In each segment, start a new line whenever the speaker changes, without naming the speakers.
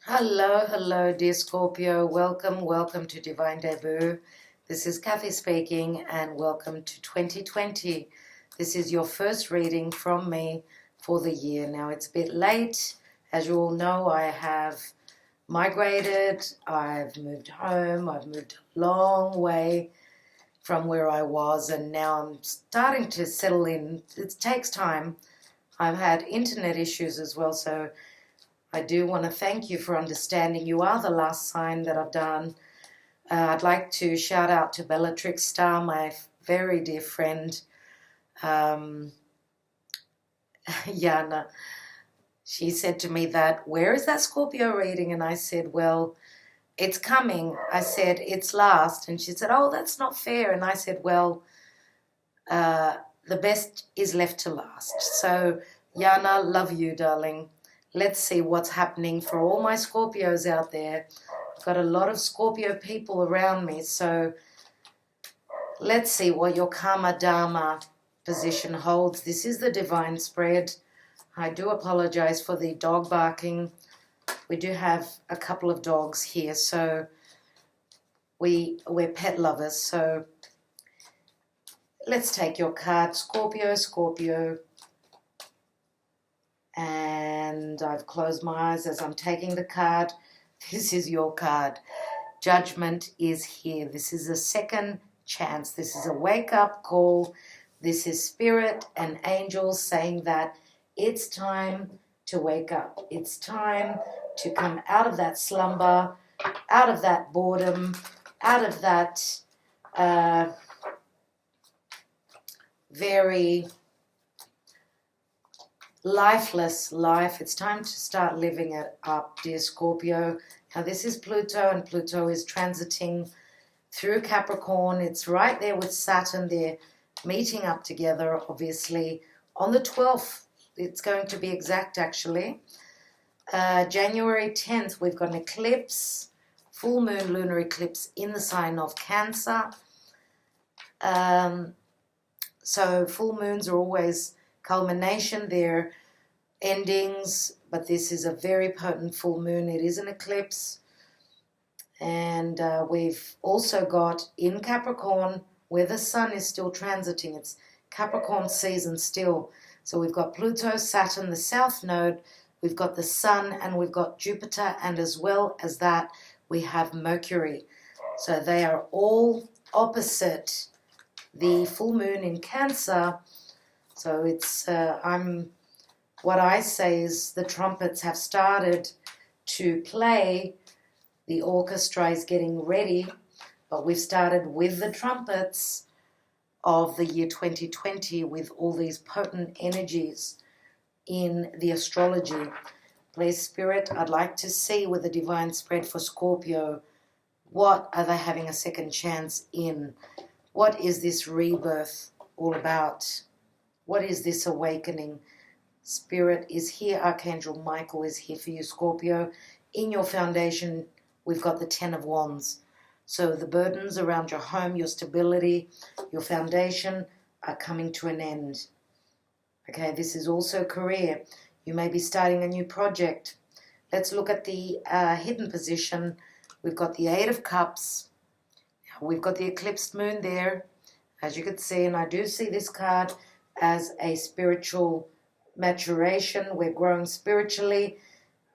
Hello, dear Scorpio. Welcome to Divine Debut. This is Kathy speaking, and welcome to 2020. This is your first reading from me for the year. Now, it's a bit late. As you all know, I have migrated, I've moved home, I've moved a long way from where I was, and now I'm starting to settle in. It takes time. I've had internet issues as well, so I do want to thank you for understanding. You are the last sign that I've done. I'd like to shout out to Bellatrix Star, my very dear friend, Yana. She said to me that, where is that Scorpio reading? And I said, well, it's coming. I said, it's last. And she said, oh, that's not fair. And I said, well, the best is left to last. So, Yana, love you, darling. Let's see what's happening for all my Scorpios out there. I've got a lot of Scorpio people around me, so let's see what your Karma Dharma position holds. This is the divine spread. I do apologize for the dog barking. We do have a couple of dogs here, so we're pet lovers. So let's take your card, Scorpio. And I've closed my eyes as I'm taking the card. This is your card. Judgment is here. This is a second chance. This is a wake-up call. This is spirit and angels saying that it's time to wake up. It's time to come out of that slumber, out of that boredom, out of that very lifeless life. It's time to start living it up, dear Scorpio. Now, this is Pluto, and Pluto is transiting through Capricorn. It's right there with Saturn. They're meeting up together, obviously, on the 12th. It's going to be exact, actually. January 10th, we've got an eclipse, full moon lunar eclipse in the sign of Cancer. So full moons are always culmination, they're endings, but this is a very potent full moon. It is an eclipse. And we've also got in Capricorn, where the sun is still transiting, it's Capricorn season still. So we've got Pluto, Saturn, the south node, we've got the sun, and we've got Jupiter, and as well as that, we have Mercury. So they are all opposite the full moon in Cancer. So it's, what I say is the trumpets have started to play. The orchestra is getting ready, but we've started with the trumpets of the year 2020 with all these potent energies in the astrology. Please, Spirit, I'd like to see with the divine spread for Scorpio, what are they having a second chance in? What is this rebirth all about? What is this awakening? Spirit is here. Archangel Michael is here for you, Scorpio. In your foundation, we've got the 10 of Wands. So the burdens around your home, your stability, your foundation are coming to an end. Okay, this is also career. You may be starting a new project. Let's look at the hidden position. We've got the 8 of Cups. We've got the eclipsed moon there, as you can see, and I do see this card as a spiritual maturation. We're growing spiritually.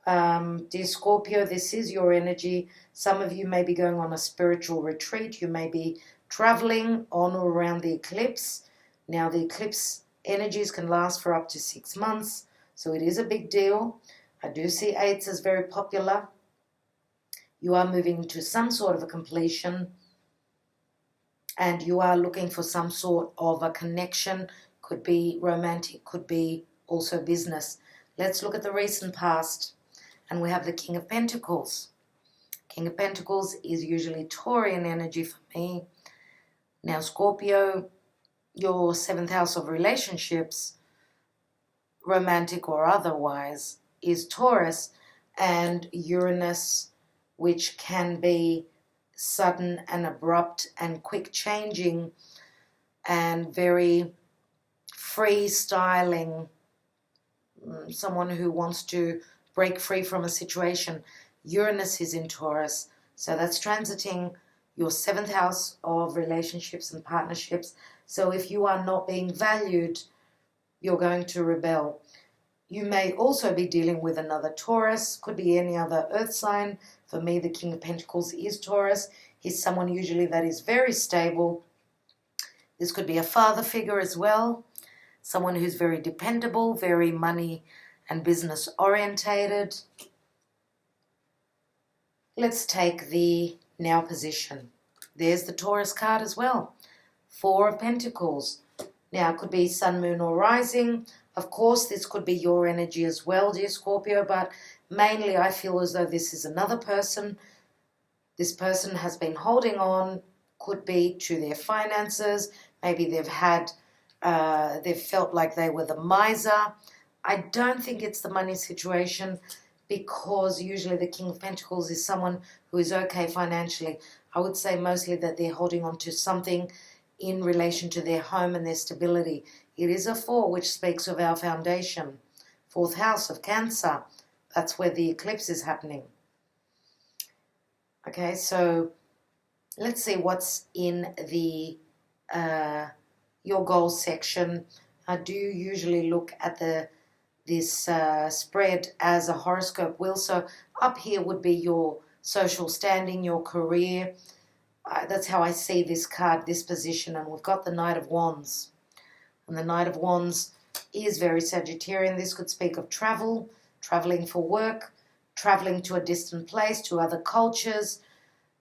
Dear Scorpio, this is your energy. Some of you may be going on a spiritual retreat. You may be traveling on or around the eclipse. Now, the eclipse energies can last for up to 6 months, so it is a big deal. I do see 8s as very popular. You are moving to some sort of a completion, and you are looking for some sort of a connection. Could be romantic, could be also business. Let's look at the recent past. And we have the King of Pentacles. King of Pentacles is usually Taurian energy for me. Now, Scorpio, your 7th house of relationships, romantic or otherwise, is Taurus, and Uranus, which can be sudden and abrupt and quick changing and very freestyling, someone who wants to break free from a situation. Uranus is in Taurus, so that's transiting your 7th house of relationships and partnerships. So if you are not being valued, you're going to rebel. You may also be dealing with another Taurus, could be any other earth sign. For me, the King of Pentacles is Taurus. He's someone usually that is very stable. This could be a father figure as well, someone who's very dependable, very money and business orientated. Let's take the now position. There's the Taurus card as well. 4 of Pentacles. Now, it could be sun, moon, or rising. Of course, this could be your energy as well, dear Scorpio, but mainly I feel as though this is another person. This person has been holding on, could be to their finances. Maybe they've felt like they were the miser. I don't think it's the money situation, because usually the King of Pentacles is someone who is okay financially. I would say mostly that they're holding on to something in relation to their home and their stability. It is a 4, which speaks of our foundation. 4th house of Cancer. That's where the eclipse is happening. Okay, so let's see what's in the your goals section. I do usually look at this spread as a horoscope wheel. So up here would be your social standing, your career. That's how I see this card, this position. And we've got the Knight of Wands. And the Knight of Wands is very Sagittarian. This could speak of travel, traveling for work, traveling to a distant place, to other cultures,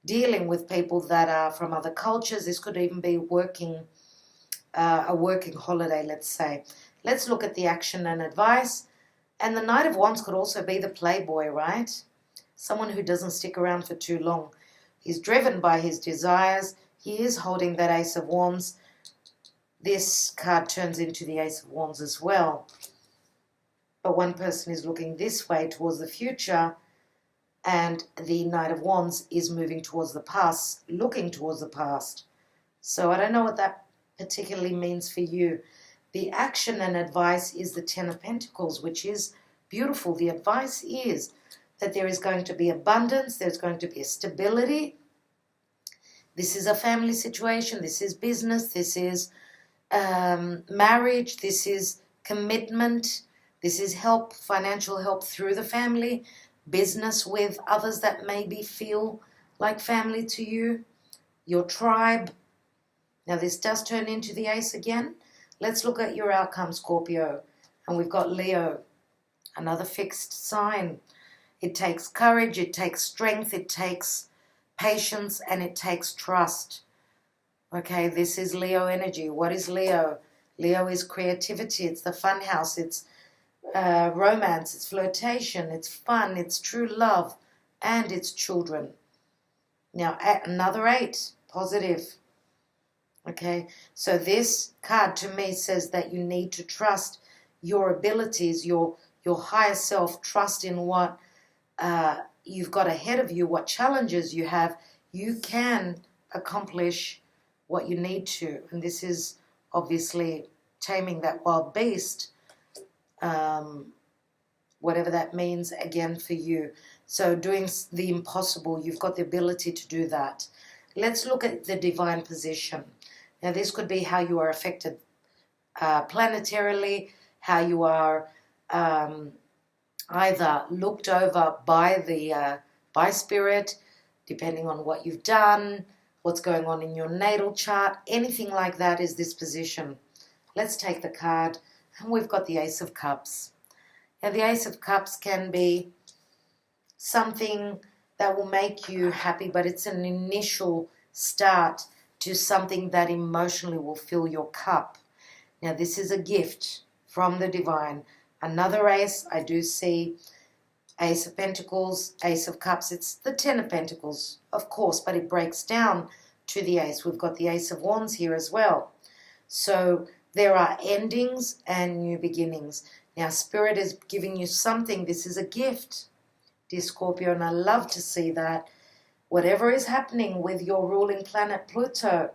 dealing with people that are from other cultures. This could even be a working holiday, let's say. Let's look at the action and advice. And the Knight of Wands could also be the playboy, right? Someone who doesn't stick around for too long. He's driven by his desires. He is holding that Ace of Wands. This card turns into the Ace of Wands as well. But one person is looking this way towards the future, and the Knight of Wands is moving towards the past, looking towards the past. So I don't know what that particularly means for you. The action and advice is the 10 of Pentacles, which is beautiful. The advice is that there is going to be abundance, there's going to be a stability. This is a family situation, this is business, this is marriage, this is commitment, this is help, financial help through the family, business with others that maybe feel like family to you, your tribe. Now this does turn into the Ace again. Let's look at your outcome, Scorpio. And we've got Leo, another fixed sign. It takes courage, it takes strength, it takes patience, and it takes trust. Okay, this is Leo energy. What is Leo? Leo is creativity. It's the fun house. It's romance. It's flirtation. It's fun. It's true love. And it's children. Now, another 8. Positive. Okay, so this card to me says that you need to trust your abilities, your higher self. Trust in what you've got ahead of you, what challenges you have. You can accomplish what you need to. And this is obviously taming that wild beast, whatever that means again for you. So doing the impossible, you've got the ability to do that. Let's look at the divine position. Now this could be how you are affected planetarily, how you are either looked over by spirit, depending on what you've done, what's going on in your natal chart, anything like that is this position. Let's take the card, and we've got the Ace of Cups. Now the Ace of Cups can be something that will make you happy, but it's an initial start to something that emotionally will fill your cup. Now this is a gift from the divine. Another ace, I do see Ace of Pentacles, Ace of Cups. It's the 10 of Pentacles, of course, but it breaks down to the Ace. We've got the Ace of Wands here as well. So there are endings and new beginnings. Now Spirit is giving you something. This is a gift, dear Scorpio, and I love to see that. Whatever is happening with your ruling planet Pluto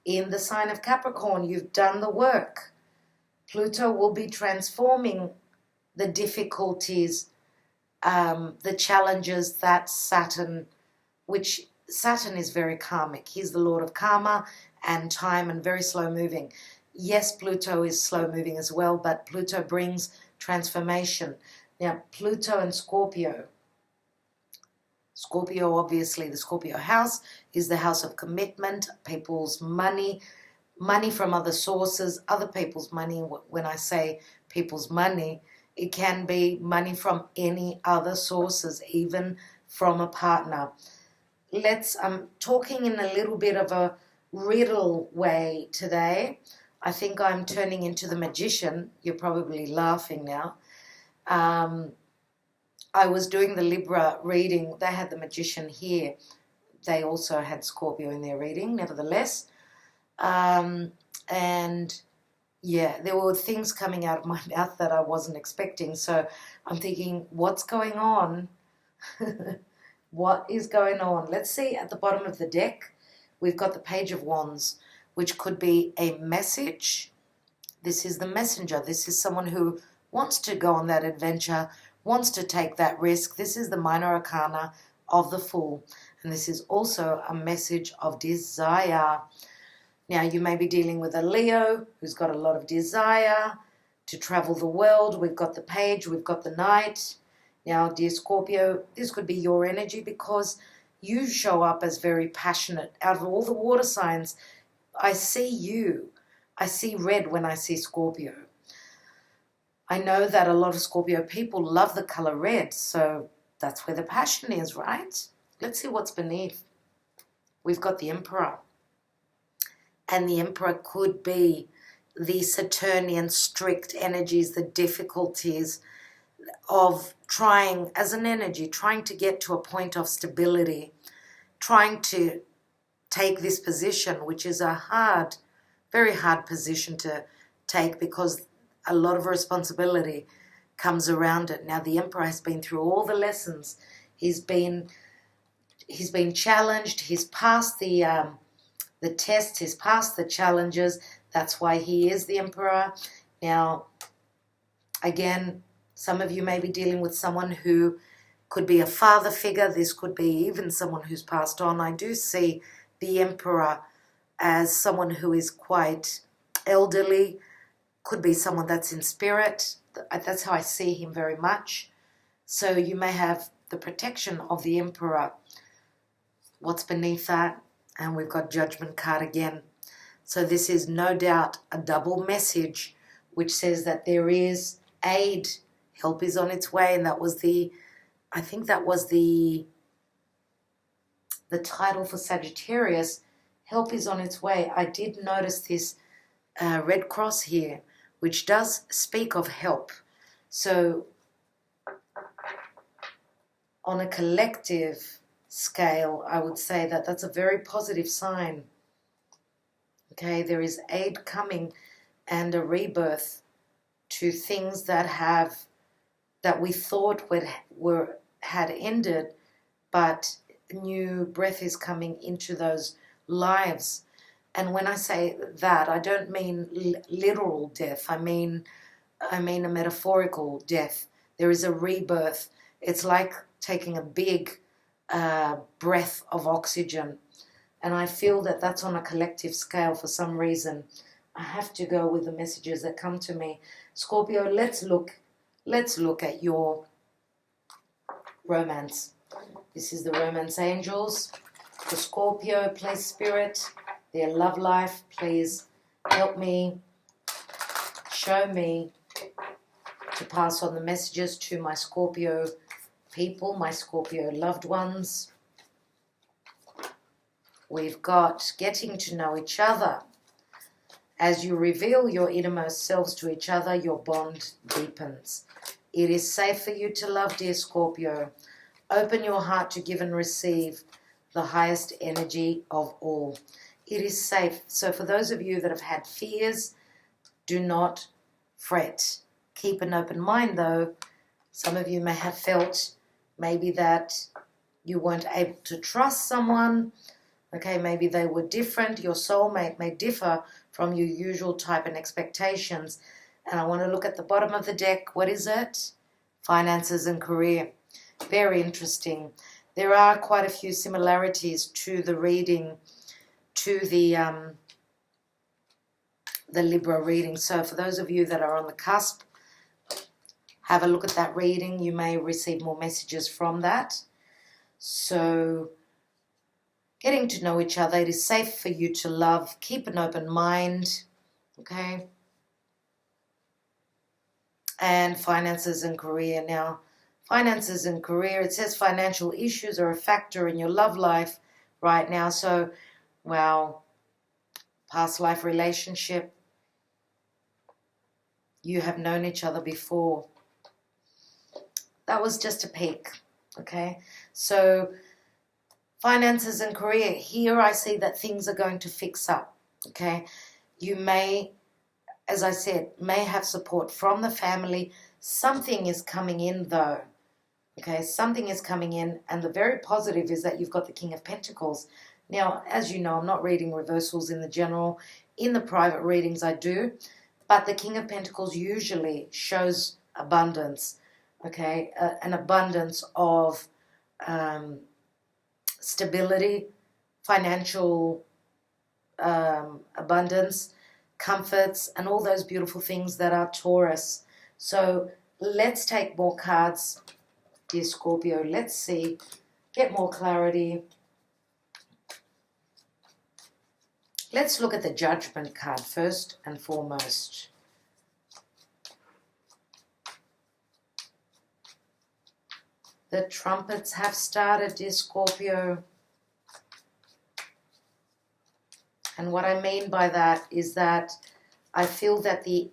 in the sign of Capricorn, you've done the work. Pluto will be transforming the difficulties the challenges that Saturn, which Saturn is very karmic. He's the Lord of karma and time and very slow moving. Yes, Pluto is slow moving as well, but Pluto brings transformation. Now, Pluto and Scorpio. Scorpio, obviously, the Scorpio house is the house of commitment, people's money, money from other sources, other people's money. When I say people's money, it can be money from any other sources, even from a partner. I'm talking in a little bit of a riddle way today. I think I'm turning into the magician. You're probably laughing now. I was doing the Libra reading. They had the magician here. They also had Scorpio in their reading, nevertheless. And yeah, there were things coming out of my mouth that I wasn't expecting. So I'm thinking, what's going on? What is going on? Let's see at the bottom of the deck. We've got the Page of Wands, which could be a message. This is the messenger. This is someone who wants to go on that adventure, wants to take that risk. This is the minor arcana of the Fool. And this is also a message of desire. Now, you may be dealing with a Leo who's got a lot of desire to travel the world. We've got the Page, we've got the Knight. Now, dear Scorpio, this could be your energy because you show up as very passionate. Out of all the water signs, I see you. I see red when I see Scorpio. I know that a lot of Scorpio people love the color red, so that's where the passion is, right? Let's see what's beneath. We've got the Emperor. And the Emperor could be the Saturnian strict energies, the difficulties of trying, as an energy, trying to get to a point of stability, trying to take this position, which is a hard, very hard position to take because a lot of responsibility comes around it. Now, the Emperor has been through all the lessons. He's been challenged. He's passed the test. He's passed the challenges. That's why he is the Emperor. Now, again, some of you may be dealing with someone who could be a father figure. This could be even someone who's passed on. I do see the Emperor as someone who is quite elderly. Could be someone that's in spirit. That's how I see him very much. So you may have the protection of the Emperor. What's beneath that? And we've got Judgment card again. So this is no doubt a double message which says that there is aid. Help is on its way. And that was I think that was the title for Sagittarius. Help is on its way. I did notice this red cross here, which does speak of help. So on a collective scale, I would say that that's a very positive sign. Okay, there is aid coming and a rebirth to things that we thought had ended, but new breath is coming into those lives. And when I say that, I don't mean literal death. I mean a metaphorical death. There is a rebirth. It's like taking a big breath of oxygen. And I feel that that's on a collective scale for some reason. I have to go with the messages that come to me. Scorpio, let's look at your romance. This is the romance angels. For Scorpio, please, Spirit, their love life, please help me, show me to pass on the messages to my Scorpio people, my Scorpio loved ones. We've got getting to know each other. As you reveal your innermost selves to each other, your bond deepens. It is safe for you to love, dear Scorpio. Open your heart to give and receive the highest energy of all. It is safe. So for those of you that have had fears, do not fret. Keep an open mind though. Some of you may have felt maybe that you weren't able to trust someone. Okay, maybe they were different. Your soulmate may differ from your usual type and expectations. And I want to look at the bottom of the deck. What is it? Finances and career. Very interesting. There are quite a few similarities to the reading, to the Libra reading. So for those of you that are on the cusp, have a look at that reading. You may receive more messages from that. So getting to know each other. It is safe for you to love. Keep an open mind. Okay. And finances and career. Now, finances and career, it says financial issues are a factor in your love life right now. So, wow, past life relationship. You have known each other before. That was just a peek. Okay. So, finances and career. Here I see that things are going to fix up. Okay. You may, as I said, may have support from the family. Something is coming in though. Okay, something is coming in, and the very positive is that you've got the King of Pentacles. Now, as you know, I'm not reading reversals in the general. In the private readings I do, but the King of Pentacles usually shows abundance. Okay, an abundance of stability, financial abundance, comforts, and all those beautiful things that are Taurus. So let's take more cards, dear Scorpio. Let's see, get more clarity. Let's look at the Judgment card first and foremost. The trumpets have started, dear Scorpio. And what I mean by that is that I feel that the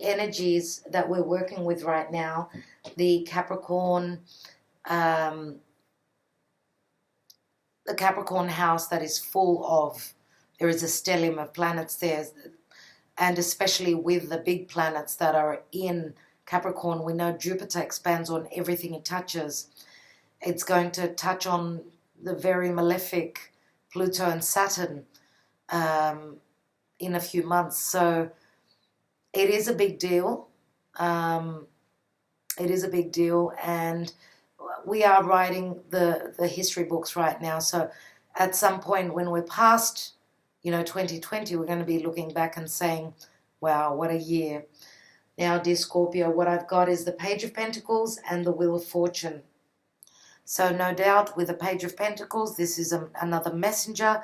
energies that we're working with right now, the Capricorn house that is full of, there is a stellium of planets there, and especially with the big planets that are in Capricorn, we know Jupiter expands on everything it touches. It's going to touch on the very malefic Pluto and Saturn in a few months. So it is a big deal. It is a big deal, and we are writing the history books right now. So at some point when we're past, 2020, we're going to be looking back and saying, wow, what a year. Now, dear Scorpio, what I've got is the Page of Pentacles and the Wheel of Fortune. So no doubt with the Page of Pentacles, this is another messenger.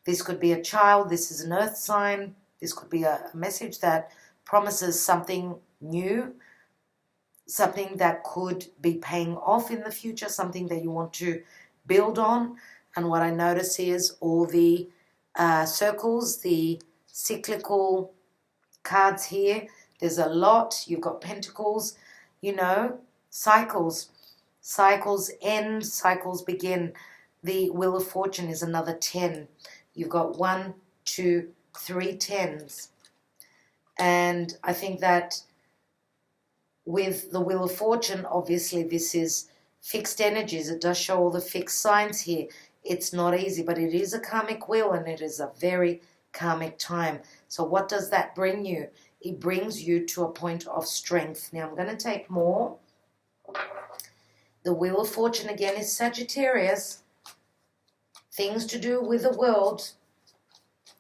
This could be a child. This is an earth sign. This could be a message that promises something new, something that could be paying off in the future, something that you want to build on. And what I notice is all the circles, the cyclical cards here. There's a lot. You've got pentacles, cycles. Cycles end, cycles begin. The Wheel of Fortune is another 10. You've got 1, 2, 3 10s. And I think that with the Wheel of Fortune, obviously this is fixed energies. It does show all the fixed signs here. It's not easy, but it is a karmic wheel, and it is a very karmic time. So what does that bring you? It brings you to a point of strength. Now I'm going to take more. The Wheel of Fortune again is Sagittarius. Things to do with the world.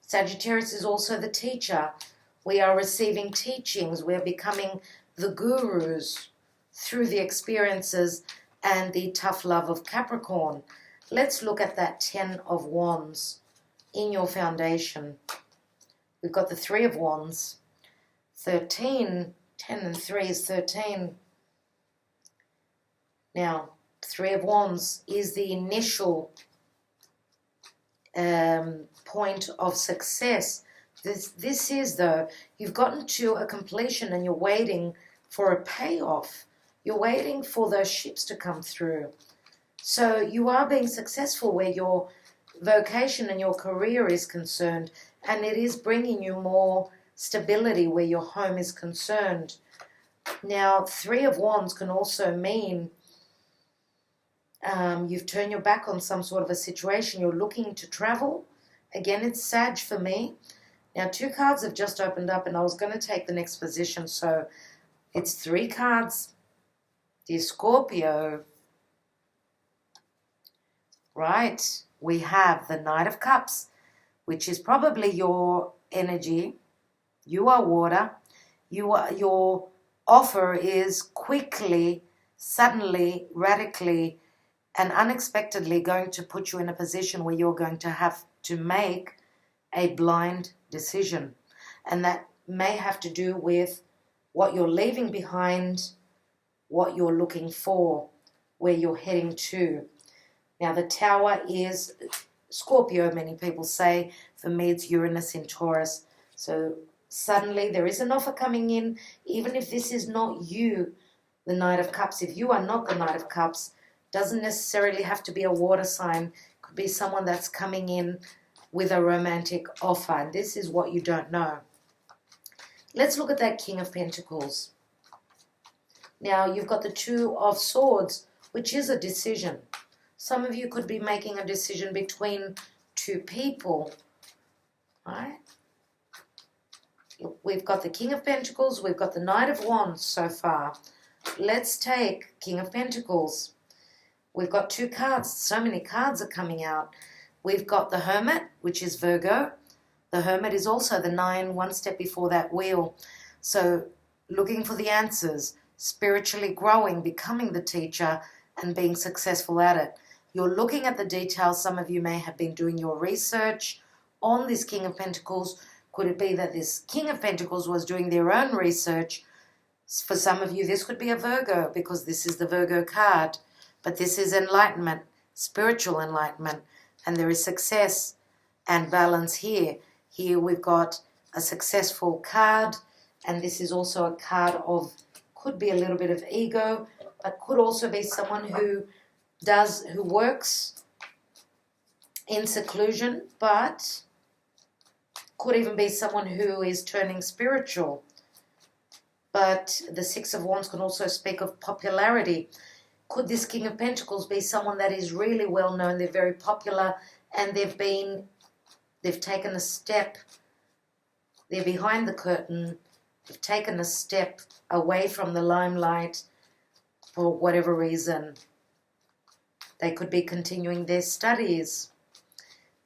Sagittarius is also the teacher. We are receiving teachings. We are becoming the gurus through the experiences and the tough love of Capricorn. Let's look at that 10 of Wands in your foundation. We've got the 3 of Wands. 13, 10 and 3 is 13. Now, 3 of Wands is the initial point of success. This is, though, you've gotten to a completion and you're waiting for a payoff. You're waiting for those ships to come through. So you are being successful where your vocation and your career is concerned, and it is bringing you more stability where your home is concerned. Now, 3 of Wands can also mean you've turned your back on some sort of a situation. You're looking to travel. Again, it's Sag for me. Now, 2 cards have just opened up, and I was going to take the next position. So it's 3 cards. Dear Scorpio, right? We have the Knight of Cups, which is probably your energy. You are water. Your offer is quickly, suddenly, radically, and unexpectedly going to put you in a position where you're going to have to make a blind decision. And that may have to do with what you're leaving behind, what you're looking for, where you're heading to. Now, the Tower is Scorpio, many people say. For me, it's Uranus in Taurus. So suddenly there is an offer coming in, even if this is not you, the Knight of Cups. If you are not the Knight of Cups, doesn't necessarily have to be a water sign. Could be someone that's coming in with a romantic offer. And this is what you don't know. Let's look at that King of Pentacles. Now, you've got the Two of Swords, which is a decision. Some of you could be making a decision between two people, right? We've got the King of Pentacles, we've got the Knight of Wands so far. Let's take King of Pentacles. We've got two cards. So many cards are coming out. We've got the Hermit, which is Virgo. The Hermit is also the 9, one step before that wheel. So looking for the answers, spiritually growing, becoming the teacher, and being successful at it. You're looking at the details. Some of you may have been doing your research on this King of Pentacles. Could it be that this King of Pentacles was doing their own research? For some of you, this could be a Virgo, because this is the Virgo card. But this is enlightenment, spiritual enlightenment, and there is success and balance here. Here we've got a successful card, and this is also a card of, could be a little bit of ego, but could also be someone who works in seclusion, but could even be someone who is turning spiritual. But the Six of Wands can also speak of popularity. Could this King of Pentacles be someone that is really well known? They're very popular, and they've taken a step. They're behind the curtain. They've taken a step away from the limelight for whatever reason. They could be continuing their studies.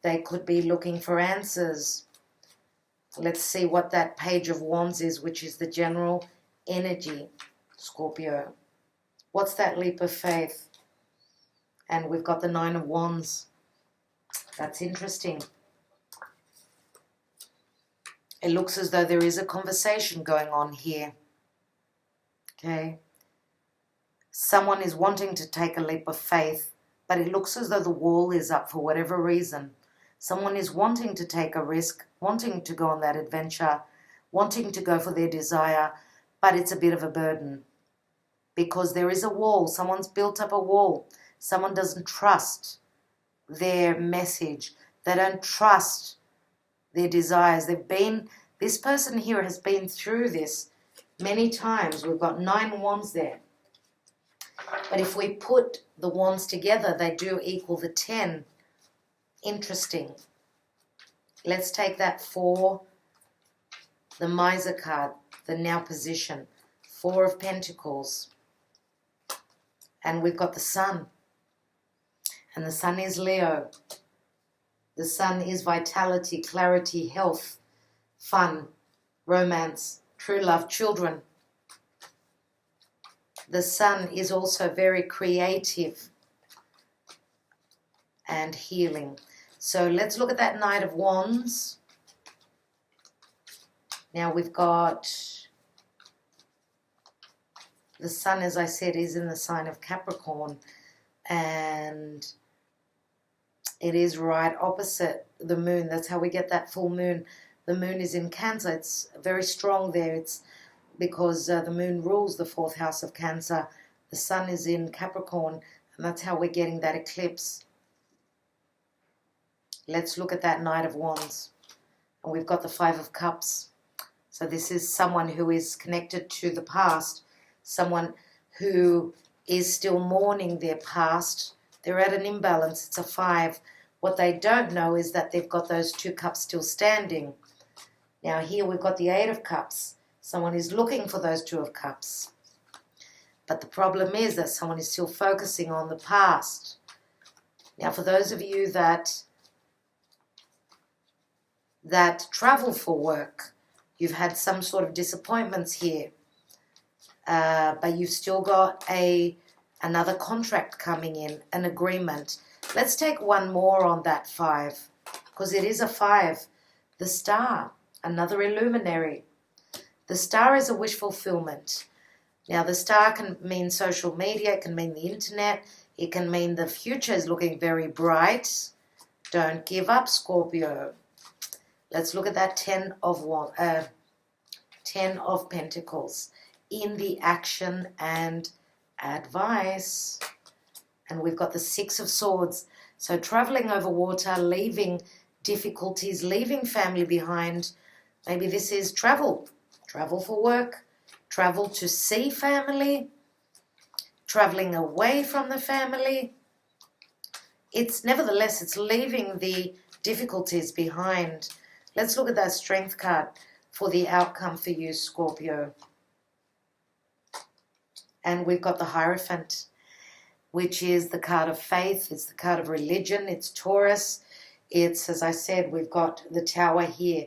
They could be looking for answers. Let's see what that Page of Wands is, which is the general energy, Scorpio. What's that leap of faith? And we've got the Nine of Wands. That's interesting. It looks as though there is a conversation going on here. Okay. Someone is wanting to take a leap of faith, but it looks as though the wall is up for whatever reason. Someone is wanting to take a risk, wanting to go on that adventure, wanting to go for their desire, but it's a bit of a burden. Because there is a wall. Someone's built up a wall. Someone doesn't trust their message. They don't trust their desires. This person here has been through this many times. We've got 9 wands there. But if we put the wands together, they do equal the 10. Interesting. Let's take that for the Miser card, the Now position. 4 of Pentacles. And we've got the Sun. And the Sun is Leo. The Sun is vitality, clarity, health, fun, romance, true love, children. The Sun is also very creative and healing. So let's look at that Knight of Wands. Now we've got the Sun, as I said, is in the sign of Capricorn, and it is right opposite the Moon. That's how we get that full Moon. The Moon is in Cancer. It's very strong there. It's because the Moon rules the 4th house of Cancer. The Sun is in Capricorn, and that's how we're getting that eclipse. Let's look at that Knight of Wands. And we've got the 5 of Cups. So this is someone who is connected to the past, someone who is still mourning their past. They're at an imbalance. It's a 5. What they don't know is that they've got those 2 cups still standing. Now here we've got the 8 of Cups. Someone is looking for those 2 of Cups. But the problem is that someone is still focusing on the past. Now, for those of you that travel for work, you've had some sort of disappointments here, but you've still got another contract coming in, an agreement. Let's take one more on that 5, because it is a 5. The Star, another illuminary. The Star is a wish fulfillment. Now, the Star can mean social media, it can mean the internet, it can mean the future is looking very bright. Don't give up, Scorpio. Let's look at that 10 of Pentacles in the action and advice. And we've got the 6 of Swords. So traveling over water, leaving difficulties, leaving family behind. Maybe this is travel for work, travel to see family, traveling away from the family. It's nevertheless, it's leaving the difficulties behind. Let's look at that Strength card for the outcome for you, Scorpio. And we've got the Hierophant, which is the card of faith. It's the card of religion. It's Taurus. It's, as I said, we've got the Tower here,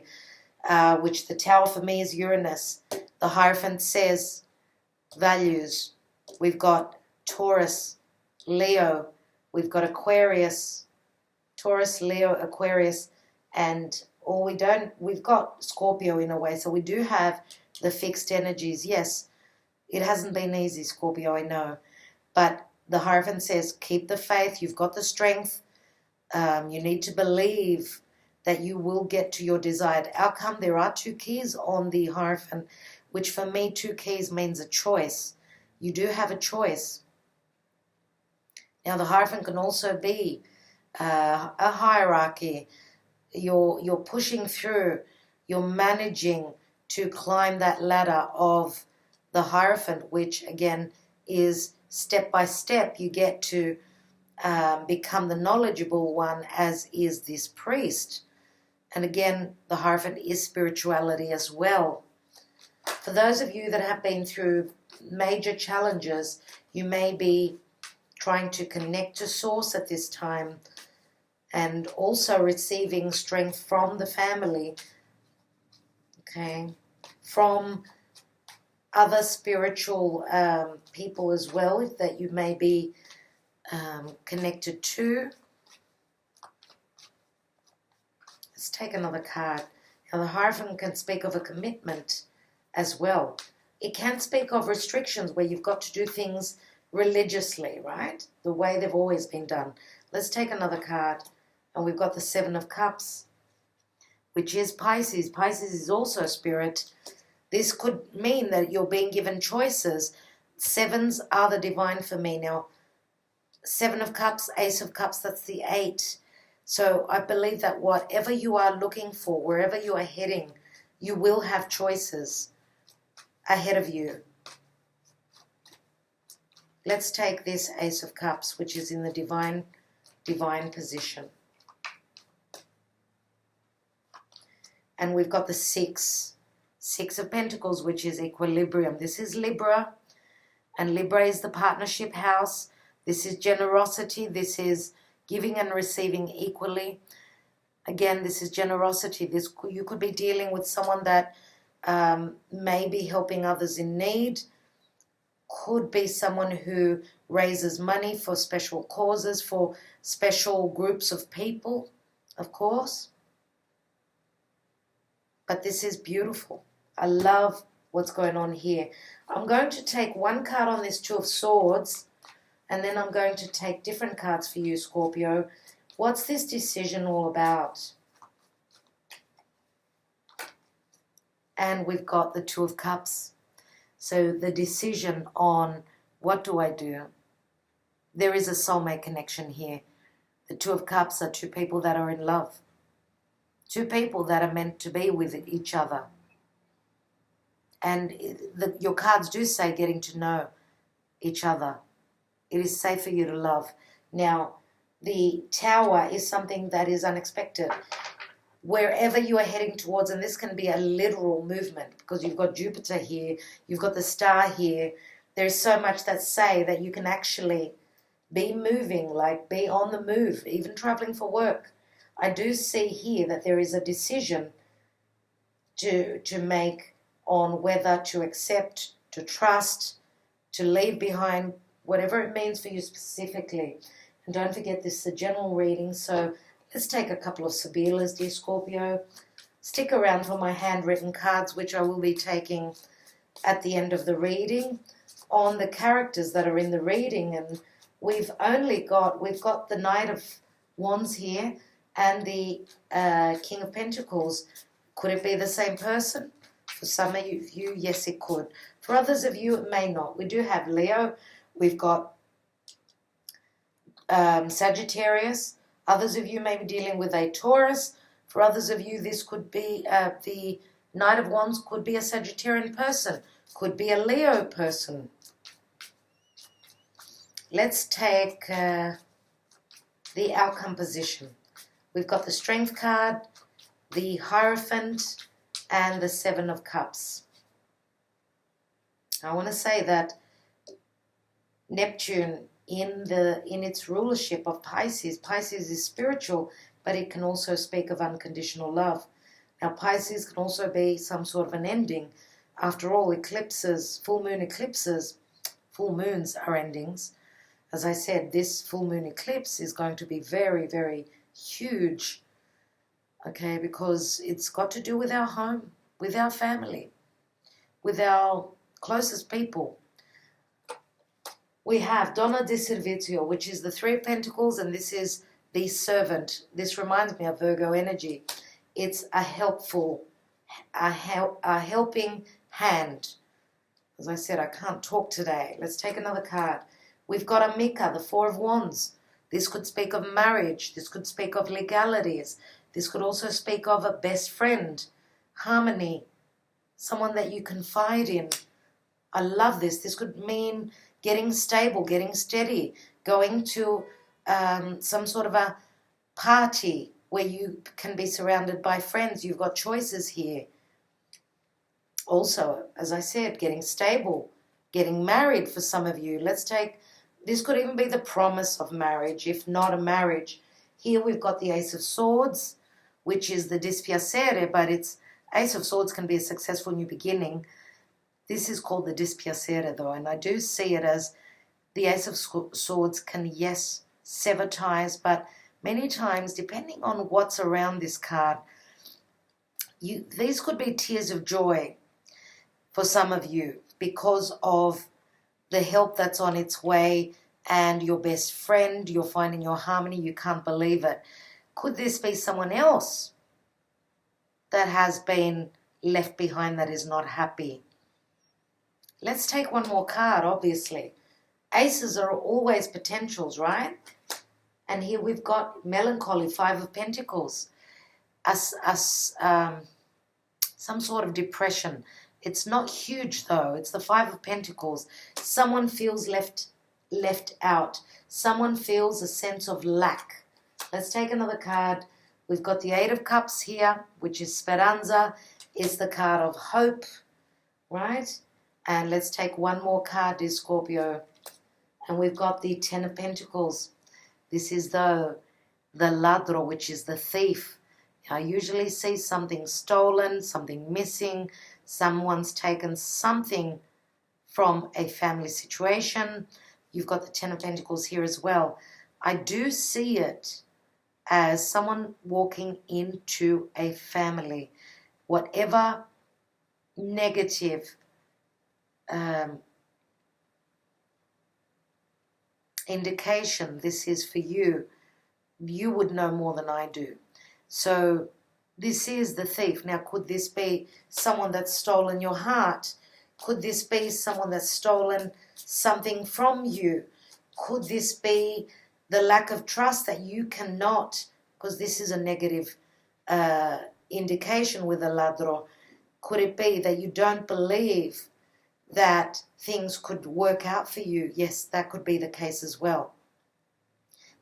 which the Tower for me is Uranus. The Hierophant says values. We've got Taurus, Leo. We've got Aquarius, Taurus, Leo, Aquarius, and we've got Scorpio in a way. So we do have the fixed energies. Yes, it hasn't been easy, Scorpio, I know. But the Hierophant says, keep the faith. You've got the strength. You need to believe that you will get to your desired outcome. There are 2 keys on the Hierophant, which for me, 2 keys means a choice. You do have a choice. Now, the Hierophant can also be a hierarchy. You're pushing through. You're managing to climb that ladder of the Hierophant, which, again, is step by step. You get to become the knowledgeable one, as is this priest. And again, the Hierophant is spirituality as well. For those of you that have been through major challenges, you may be trying to connect to Source at this time and also receiving strength from the family, okay, from other spiritual people as well that you may be connected to. Let's take another card. Now, the Hierophant can speak of a commitment as well. It can speak of restrictions where you've got to do things religiously, right? The way they've always been done. Let's take another card. And we've got the 7 of Cups, which is Pisces. Pisces is also spirit. This could mean that you're being given choices. 7s are the divine for me. Now, 7 of Cups, Ace of Cups, that's the 8. So I believe that whatever you are looking for, wherever you are heading, you will have choices ahead of you. Let's take this Ace of Cups, which is in the divine position. And we've got the 6 of Pentacles, which is equilibrium. This is Libra, and Libra is the partnership house. This is generosity. This is giving and receiving equally. Again, this is generosity. You could be dealing with someone that may be helping others in need. Could be someone who raises money for special causes, for special groups of people, of course. But this is beautiful. I love what's going on here. I'm going to take one card on this 2 of Swords, and then I'm going to take different cards for you, Scorpio. What's this decision all about? And we've got the 2 of Cups. So the decision on what do I do? There is a soulmate connection here. The 2 of Cups are 2 people that are in love. 2 people that are meant to be with each other. And your cards do say getting to know each other. It is safe for you to love. Now, the Tower is something that is unexpected. Wherever you are heading towards, and this can be a literal movement because you've got Jupiter here, you've got the star here. There's so much that say that you can actually Be moving, like be on the move, even traveling for work. I do see here that there is a decision to make on whether to accept, to trust, to leave behind, whatever it means for you specifically. And don't forget, this is a general reading, so let's take a couple of Sibillas, dear Scorpio. Stick around for my handwritten cards, which I will be taking at the end of the reading, on the characters that are in the reading. And we've got the Knight of Wands here and the King of Pentacles. Could it be the same person? For some of you, yes, it could. For others of you, it may not. We do have Leo. We've got Sagittarius. Others of you may be dealing with a Taurus. For others of you, this could be the Knight of Wands could be a Sagittarian person, could be a Leo person. Let's take the outcome position. We've got the Strength card, the Hierophant, and the Seven of Cups. I want to say that Neptune in its rulership of Pisces is spiritual, but it can also speak of unconditional love. Now, Pisces can also be some sort of an ending. After all, eclipses, full moons are endings. As I said, this full moon eclipse is going to be very, very huge, okay, because it's got to do with our home, with our family, with our closest people. We have Donna di Servizio, which is the Three of Pentacles, and this is the servant. This reminds me of Virgo energy. It's a helping hand. As I said, I can't talk today. Let's take another card. We've got Amica, the Four of Wands. This could speak of marriage. This could speak of legalities. This could also speak of a best friend, harmony, someone that you confide in. I love this. This could mean getting stable, getting steady, going to some sort of a party where you can be surrounded by friends. You've got choices here. Also, as I said, getting stable, getting married for some of you. This could even be the promise of marriage, if not a marriage. Here we've got the Ace of Swords, which is the dispiacere, but Ace of Swords can be a successful new beginning. This is called the dispiacere, though, and I do see it as the Ace of Swords can, yes, sever ties, but many times, depending on what's around this card, these could be tears of joy for some of you because of the help that's on its way and your best friend, you're finding your harmony, you can't believe it. Could this be someone else that has been left behind that is not happy? Let's take one more card, obviously. Aces are always potentials, right? And here we've got melancholy, Five of Pentacles, some sort of depression. It's not huge, though. It's the Five of Pentacles. Someone feels left out. Someone feels a sense of lack. Let's take another card. We've got the Eight of Cups here, which is Speranza. It's the card of hope, right? And let's take one more card, dear Scorpio. And we've got the Ten of Pentacles. This is the ladro, which is the thief. I usually see something stolen, something missing. Someone's taken something from a family situation. You've got the Ten of Pentacles here as well. I do see it as someone walking into a family. Whatever negative indication this is for you, you would know more than I do. So this is the thief. Now, could this be someone that's stolen your heart? Could this be someone that's stolen something from you? Could this be the lack of trust that you cannot, because this is a negative indication with a ladro. Could it be that you don't believe that things could work out for you? Yes, that could be the case as well.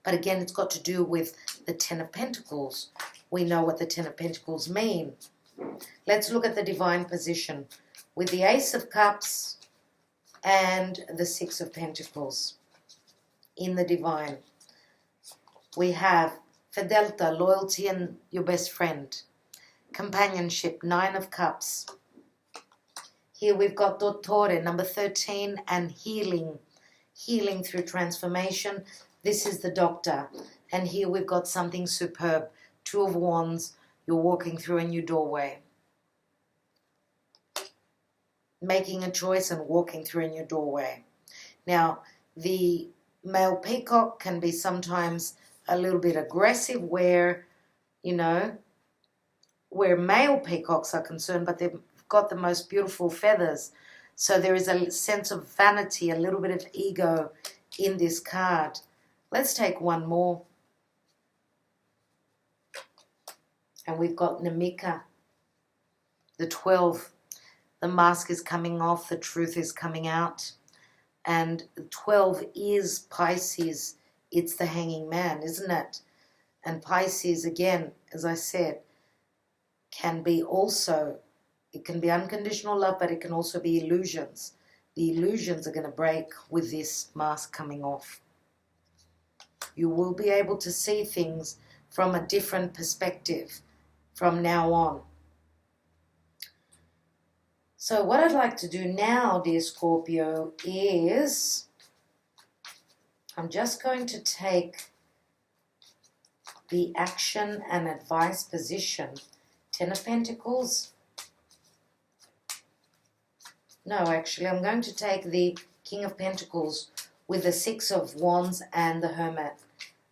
But again, it's got to do with the Ten of Pentacles. We know what the Ten of Pentacles mean. Let's look at the divine position with the Ace of Cups and the Six of Pentacles. in the divine. We have Fidelta, loyalty and your best friend. Companionship, 9 of Cups. Here we've got Dottore, number 13, and healing. Healing through transformation. This is the Doctor. And here we've got something superb. 2 of Wands. You're walking through a new doorway. Making a choice and walking through a new doorway. Now, the male peacock can be sometimes a little bit aggressive where, you know, where male peacocks are concerned, but they've got the most beautiful feathers. So there is a sense of vanity, a little bit of ego in this card. Let's take one more. And we've got Namika, the 12. The mask is coming off, the truth is coming out. And 12 is Pisces. It's the hanging man, isn't it? And Pisces, again, as I said, can be also, it can be unconditional love, but it can also be illusions. The illusions are going to break with this mask coming off. You will be able to see things from a different perspective from now on. So what I'd like to do now, dear Scorpio, is I'm just going to take the action and advice position. 10 of Pentacles. No, actually, I'm going to take the King of Pentacles with the 6 of Wands and the Hermit.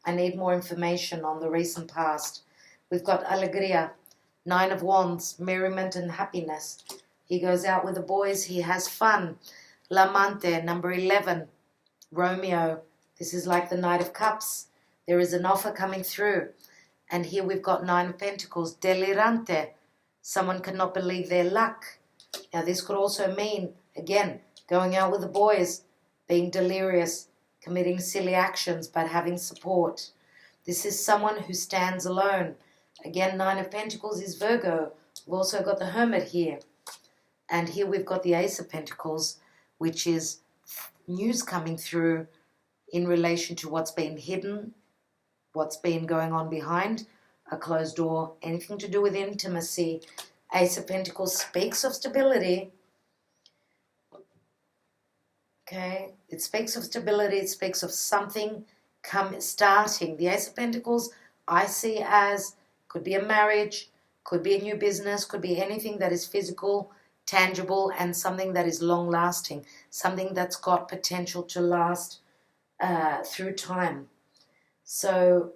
I need more information on the recent past. We've got Alegria, 9 of Wands, merriment and happiness. He goes out with the boys, he has fun. L'amante, number 11, Romeo. This is like the Knight of Cups. There is an offer coming through. And here we've got 9 of Pentacles, delirante. Someone cannot believe their luck. Now this could also mean, again, going out with the boys, being delirious, committing silly actions, but having support. This is someone who stands alone. Again, 9 of Pentacles is Virgo. We've also got the Hermit here. And here we've got the Ace of Pentacles, which is news coming through in relation to what's been hidden, what's been going on behind a closed door, anything to do with intimacy. Ace of Pentacles speaks of stability. Okay, it speaks of stability, it speaks of something starting. The Ace of Pentacles I see as could be a marriage, could be a new business, could be anything that is physical, tangible, and something that is long-lasting, something that's got potential to last through time. So,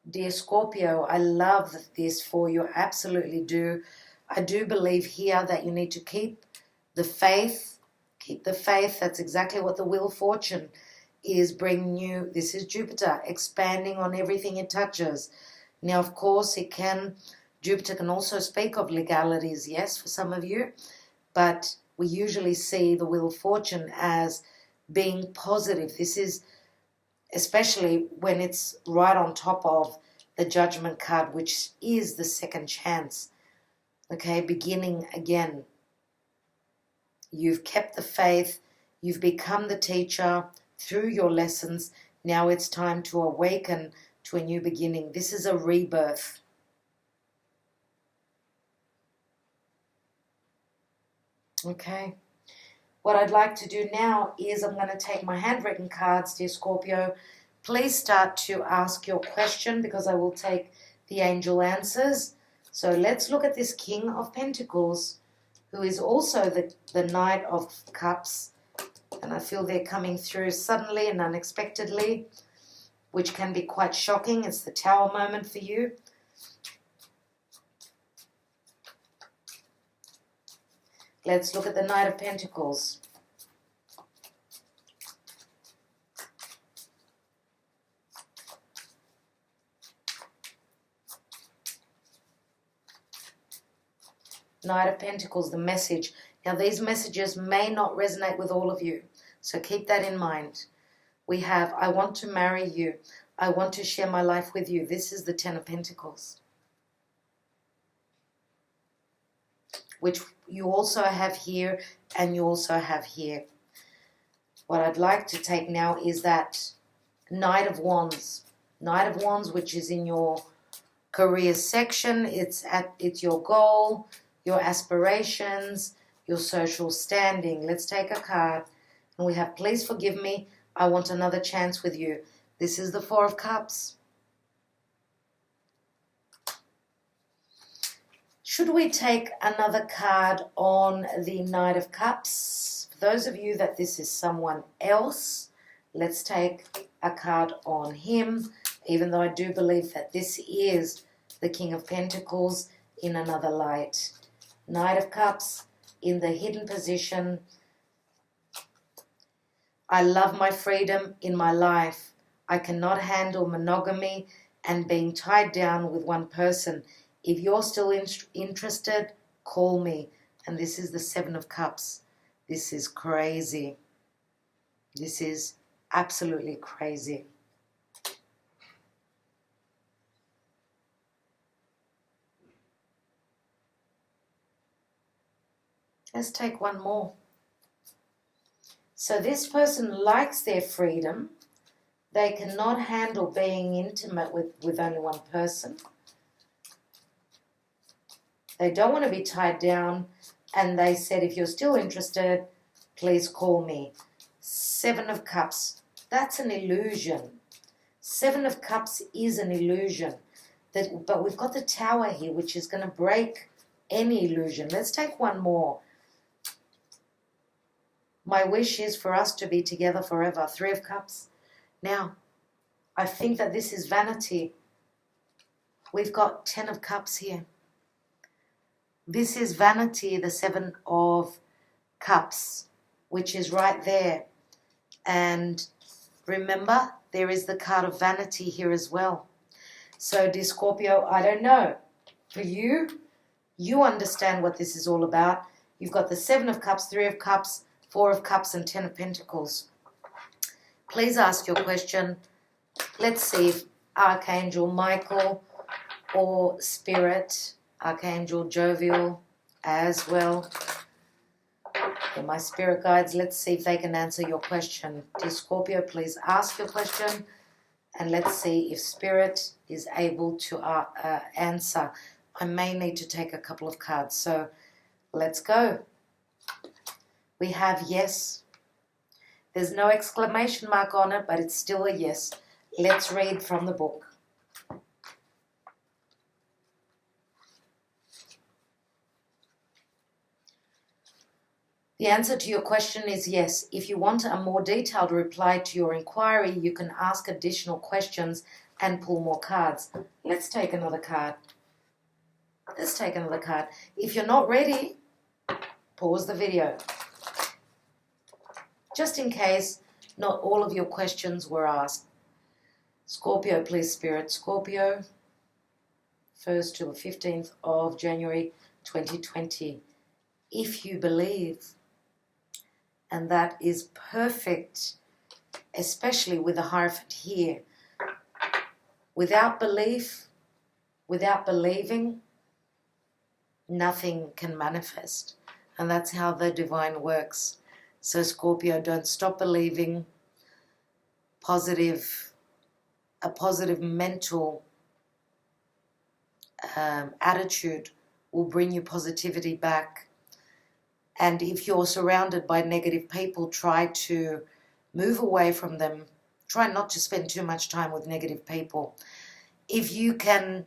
dear Scorpio, I love this for you, I absolutely do. I do believe here that you need to keep the faith. Keep the faith. That's exactly what the Wheel of Fortune is bringing you. This is Jupiter expanding on everything it touches. Now, of course, Jupiter can also speak of legalities, yes, for some of you, but we usually see the Wheel of Fortune as being positive. This is especially when it's right on top of the Judgment card, which is the second chance. Okay, beginning again. You've kept the faith. You've become the teacher through your lessons. Now it's time to awaken to a new beginning. This is a rebirth. Okay. What I'd like to do now is I'm going to take my handwritten cards, dear Scorpio. Please start to ask your question because I will take the angel answers. So let's look at this King of Pentacles, who is also the Knight of Cups. And I feel they're coming through suddenly and unexpectedly, which can be quite shocking. It's the Tower moment for you. Let's look at the Knight of Pentacles. Knight of Pentacles, the message. Now, these messages may not resonate with all of you, so keep that in mind. We have, I want to marry you. I want to share my life with you. This is the 10 of Pentacles, which you also have here and you also have here. What I'd like to take now is that Knight of Wands. Knight of Wands, which is in your career section. It's your goal, your aspirations, your social standing. Let's take a card. And we have, please forgive me, I want another chance with you. This is the Four of Cups. Should we take another card on the Knight of Cups? For those of you that this is someone else, let's take a card on him, even though I do believe that this is the King of Pentacles in another light. Knight of Cups in the hidden position. I love my freedom in my life. I cannot handle monogamy and being tied down with one person. If you're still interested, call me. And this is the Seven of Cups. This is crazy. This is absolutely crazy. Let's take one more. So this person likes their freedom. They cannot handle being intimate with only one person. They don't want to be tied down. And they said, if you're still interested, please call me. Seven of Cups. That's an illusion. Seven of Cups is an illusion. But we've got the Tower here, which is going to break any illusion. Let's take one more. My wish is for us to be together forever. Three of Cups. Now, I think that this is vanity. We've got 10 of Cups here. This is vanity, the Seven of Cups, which is right there. And remember, there is the card of vanity here as well. So, dear Scorpio, I don't know. For you, you understand what this is all about. You've got the Seven of Cups, Three of Cups, Four of Cups, and 10 of Pentacles. Please ask your question. Let's see if Archangel Michael or Spirit, Archangel Jovial as well. And my spirit guides, let's see if they can answer your question. Dear Scorpio, please ask your question. And let's see if Spirit is able to answer. I may need to take a couple of cards. So let's go. We have yes. There's no exclamation mark on it, but it's still a yes. Let's read from the book. The answer to your question is yes. If you want a more detailed reply to your inquiry, you can ask additional questions and pull more cards. Let's take another card. Let's take another card. If you're not ready, pause the video. Just in case not all of your questions were asked. Scorpio, please, Spirit. Scorpio, 1st to the 15th of January 2020. If you believe, and that is perfect, especially with the Hierophant here. Without belief, without believing, nothing can manifest. And that's how the divine works. So Scorpio, don't stop believing. A positive mental attitude will bring you positivity back. And if you're surrounded by negative people, try to move away from them. Try not to spend too much time with negative people. If you can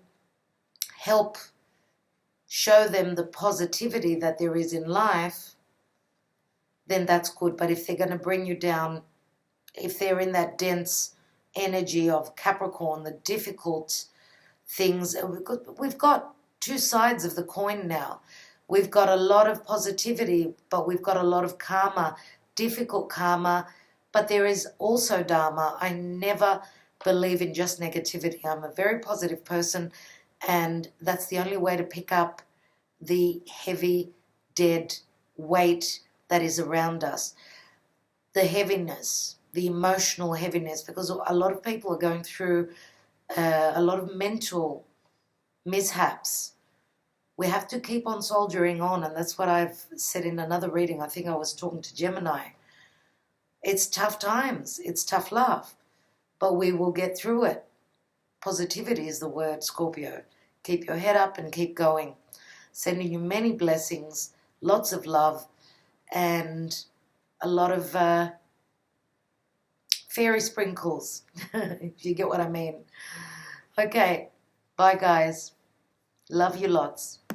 help show them the positivity that there is in life, then that's good. But if they're going to bring you down, if they're in that dense energy of Capricorn, the difficult things, we've got two sides of the coin now. We've got a lot of positivity, but we've got a lot of karma, difficult karma, but there is also dharma. I never believe in just negativity. I'm a very positive person, and that's the only way to pick up the heavy, dead weight that is around us. The heaviness, the emotional heaviness, because a lot of people are going through a lot of mental mishaps. We have to keep on soldiering on, and that's what I've said in another reading. I think I was talking to Gemini. It's tough times. It's tough love. but we will get through it. Positivity is the word, Scorpio. Keep your head up and keep going. Sending you many blessings, lots of love, and a lot of fairy sprinkles, if you get what I mean. Okay, bye guys. Love you lots.